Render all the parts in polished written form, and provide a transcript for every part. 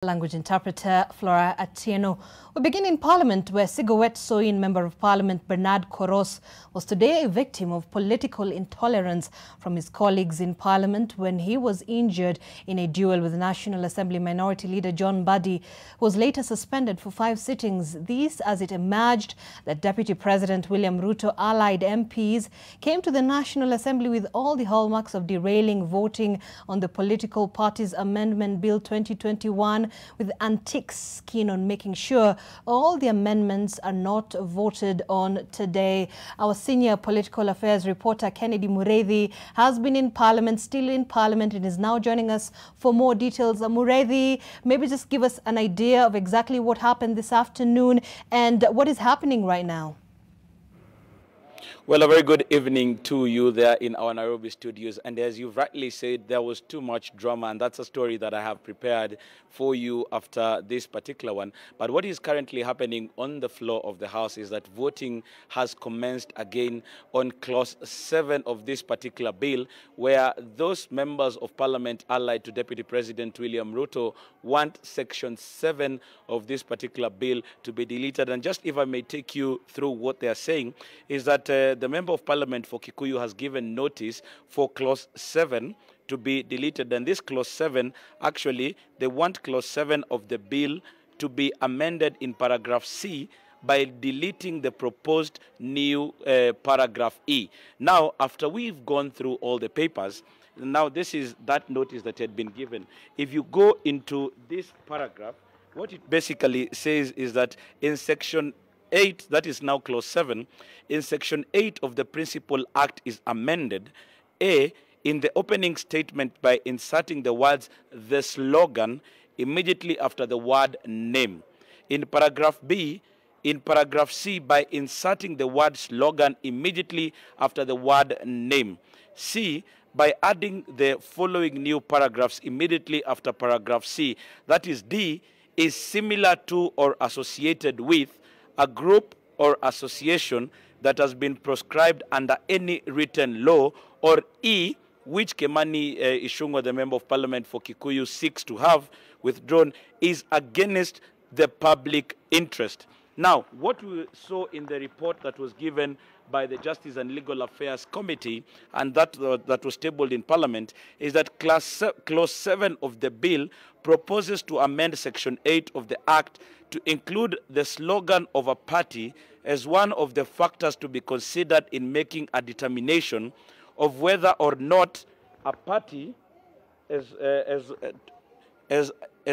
Language interpreter Flora Atieno. We begin in Parliament, where Sigowet Soin, Member of Parliament Bernard Koros, was today a victim of political intolerance from his colleagues in Parliament when he was injured in a duel with National Assembly Minority Leader John Mbadi, who was later suspended for 5 sittings. This as it emerged that Deputy President William Ruto allied MPs came to the National Assembly with all the hallmarks of derailing voting on the Political Parties Amendment Bill 2021, with antics keen on making sure all the amendments are not voted on today. Our senior political affairs reporter Kennedy Mureithi has been in Parliament, still in Parliament, and is now joining us for more details. Mureithi, maybe just give us an idea of exactly what happened this afternoon and what is happening right now. Well, a very good evening to you there in our Nairobi studios. And as you've rightly said, there was too much drama, and that's a story that I have prepared for you after this particular one. But what is currently happening on the floor of the House is that voting has commenced again on Clause 7 of this particular bill, where those members of Parliament allied to Deputy President William Ruto want Section 7 of this particular bill to be deleted. And just if I may take you through what they are saying, is that the Member of Parliament for Kikuyu has given notice for Clause 7 to be deleted. And this Clause 7, actually, they want Clause 7 of the bill to be amended in paragraph C by deleting the proposed new paragraph E. Now, after we've gone through all the papers, now this is that notice that had been given. If you go into this paragraph, what it basically says is that in Section 8, that is now Clause 7, in Section 8 of the Principal Act is amended, A, in the opening statement by inserting the words, the slogan, immediately after the word name. In paragraph B, in paragraph C, by inserting the word slogan immediately after the word name. C, by adding the following new paragraphs immediately after paragraph C. That is, D, is similar to or associated with a group or association that has been proscribed under any written law, or E, which Kimani Ichung'wah, the Member of Parliament for Kikuyu, seeks to have withdrawn, is against the public interest. Now, what we saw in the report that was given by the Justice and Legal Affairs Committee, and that was tabled in Parliament, is that Clause 7 of the bill proposes to amend Section 8 of the Act to include the slogan of a party as one of the factors to be considered in making a determination of whether or not a party as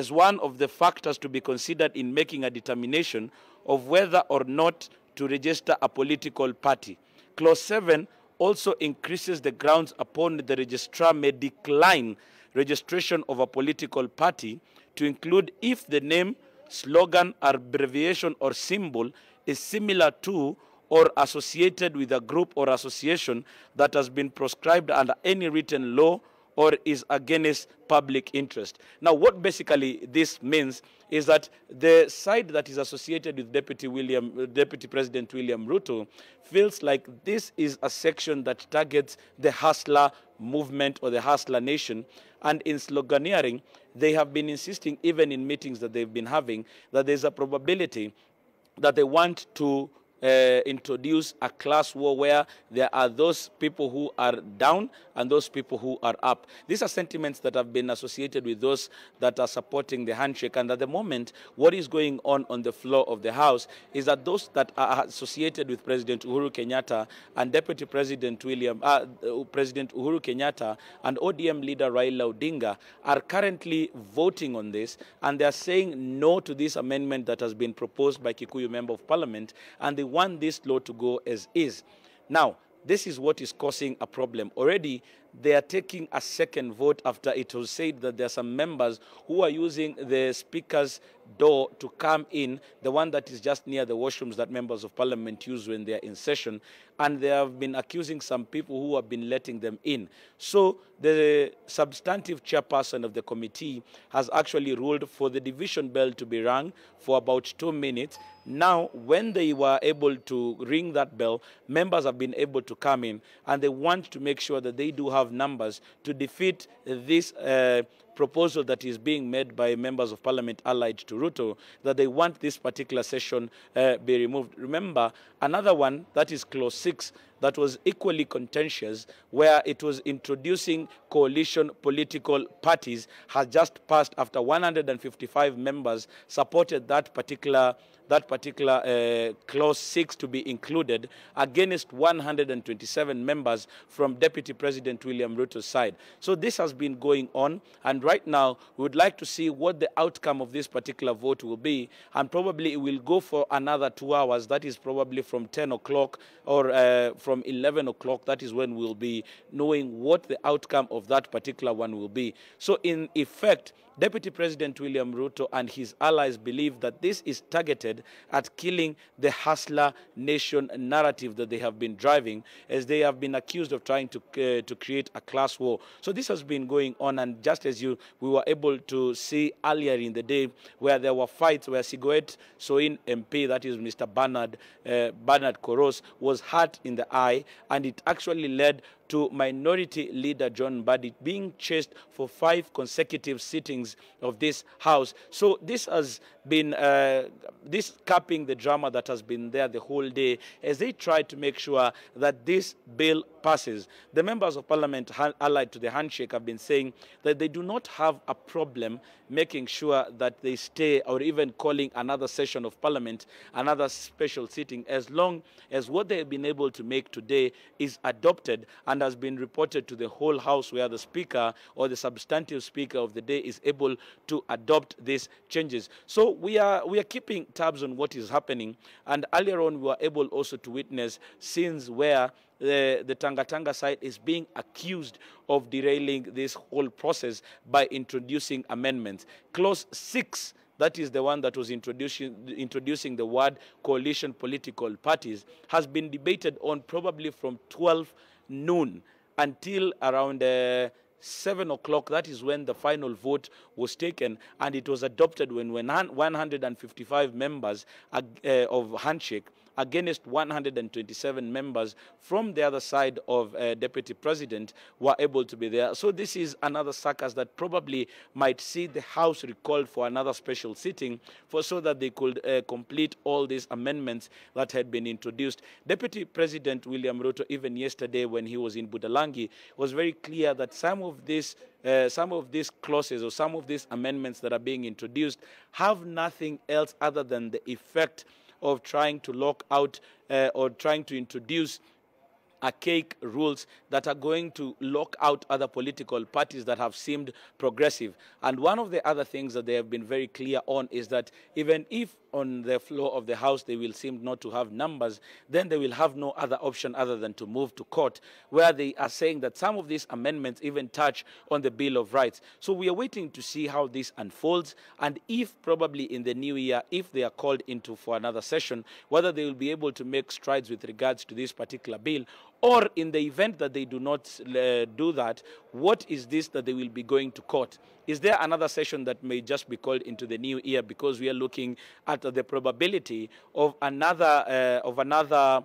one of the factors to be considered in making a determination of whether or not to register a political party. Clause 7 also increases the grounds upon the registrar may decline registration of a political party to include if the name, slogan, abbreviation, or symbol is similar to or associated with a group or association that has been proscribed under any written law or is against public interest. Now, what basically this means is that the side that is associated with Deputy President William Ruto feels like this is a section that targets the hustler movement or the hustler nation. And in sloganeering, they have been insisting, even in meetings that they've been having, that there's a probability that they want to introduce a class war where there are those people who are down and those people who are up. These are sentiments that have been associated with those that are supporting the handshake. And at the moment, what is going on the floor of the House is that those that are associated with President Uhuru Kenyatta and Deputy President President Uhuru Kenyatta and ODM leader Raila Odinga are currently voting on this, and they are saying no to this amendment that has been proposed by Kikuyu Member of Parliament, and they want this law to go as is. Now, this is what is causing a problem. Already, they are taking a second vote after it was said that there are some members who are using the Speaker's door to come in, the one that is just near the washrooms that members of Parliament use when they are in session, and they have been accusing some people who have been letting them in. So the substantive chairperson of the committee has actually ruled for the division bell to be rung for about 2 minutes. Now, when they were able to ring that bell, members have been able to come in, and they want to make sure that they do have numbers to defeat this proposal that is being made by members of parliament allied to Ruto, that they want this particular session be removed. Remember, another one, that is clause 6, that was equally contentious, where it was introducing coalition political parties, has just passed after 155 members supported that particular clause 6 to be included against 127 members from Deputy President William Ruto's side. So this has been going on, and right now we would like to see what the outcome of this particular vote will be, and probably it will go for another 2 hours. That is probably from 10 o'clock or from 11 o'clock. That is when we'll be knowing what the outcome of that particular one will be. So in effect, Deputy President William Ruto and his allies believe that this is targeted at killing the hustler nation narrative that they have been driving, as they have been accused of trying to create a class war. So this has been going on, and just as we were able to see earlier in the day, where there were fights where Sigowet Soin MP, that is Mr. Bernard Koros, was hurt in the eye, and it actually led to Minority Leader John Mbadi being chased for 5 consecutive sittings of this House. So this has been this capping the drama that has been there the whole day, as they try to make sure that this bill passes. The members of parliament allied to the handshake have been saying that they do not have a problem making sure that they stay, or even calling another session of parliament, another special sitting, as long as what they have been able to make today is adopted and has been reported to the whole House, where the Speaker or the substantive Speaker of the day is able to adopt these changes. So we are keeping tabs on what is happening, and earlier on we were able also to witness scenes where the Tanga side is being accused of derailing this whole process by introducing amendments. Clause 6, that is the one that was introducing the word coalition political parties, has been debated on probably from 12 noon until around 7 o'clock. That is when the final vote was taken, and it was adopted when 155 members of handshake against 127 members from the other side of Deputy President were able to be there. So this is another circus that probably might see the House recalled for another special sitting so that they could complete all these amendments that had been introduced. Deputy President William Ruto, even yesterday when he was in Budalangi, was very clear that some of these clauses or some of these amendments that are being introduced have nothing else other than the effect of trying to lock out or trying to introduce archaic rules that are going to lock out other political parties that have seemed progressive. And one of the other things that they have been very clear on is that even if on the floor of the House they will seem not to have numbers, then they will have no other option other than to move to court, where they are saying that some of these amendments even touch on the Bill of Rights. So we are waiting to see how this unfolds, and if probably in the new year, if they are called into for another session, whether they will be able to make strides with regards to this particular bill, or in the event that they do not do that, what is this that they will be going to court? Is there another session that may just be called into the new year, because we are looking at the probability of another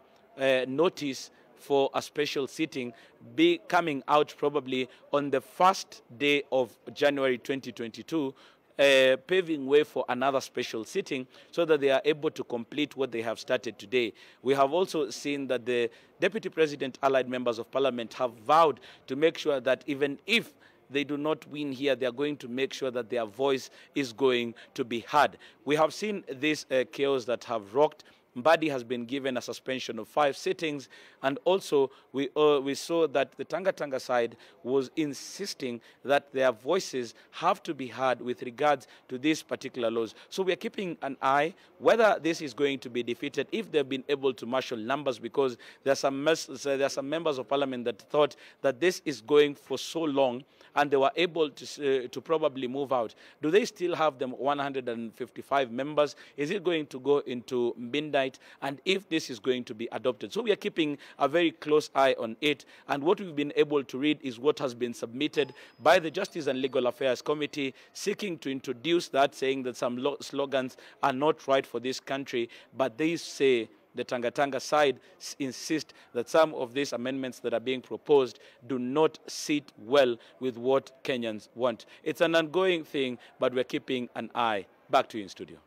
notice for a special sitting be coming out probably on the first day of January 2022, paving way for another special sitting so that they are able to complete what they have started today. We have also seen that the Deputy President allied members of parliament have vowed to make sure that even if they do not win here, they are going to make sure that their voice is going to be heard. We have seen this chaos that have rocked. Mbadi has been given a suspension of 5 sittings, and also we saw that the Tanga side was insisting that their voices have to be heard with regards to these particular laws. So we are keeping an eye whether this is going to be defeated, if they've been able to marshal numbers, because there are some members of parliament that thought that this is going for so long and they were able to probably move out. Do they still have them 155 members? Is it going to go into midnight? And if this is going to be adopted? So we are keeping a very close eye on it, and what we've been able to read is what has been submitted by the Justice and Legal Affairs Committee, seeking to introduce that, saying that some slogans are not right for this country, but they say the Tanga side insist that some of these amendments that are being proposed do not sit well with what Kenyans want. It's an ongoing thing, but we're keeping an eye. Back to you in studio.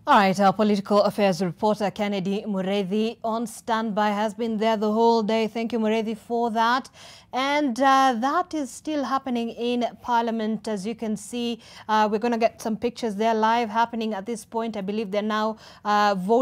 All right, our political affairs reporter Kennedy Mureithi on standby has been there the whole day. Thank you, Mureithi, for that. And that is still happening in Parliament. As you can see, we're going to get some pictures there live happening at this point. I believe they're now voting.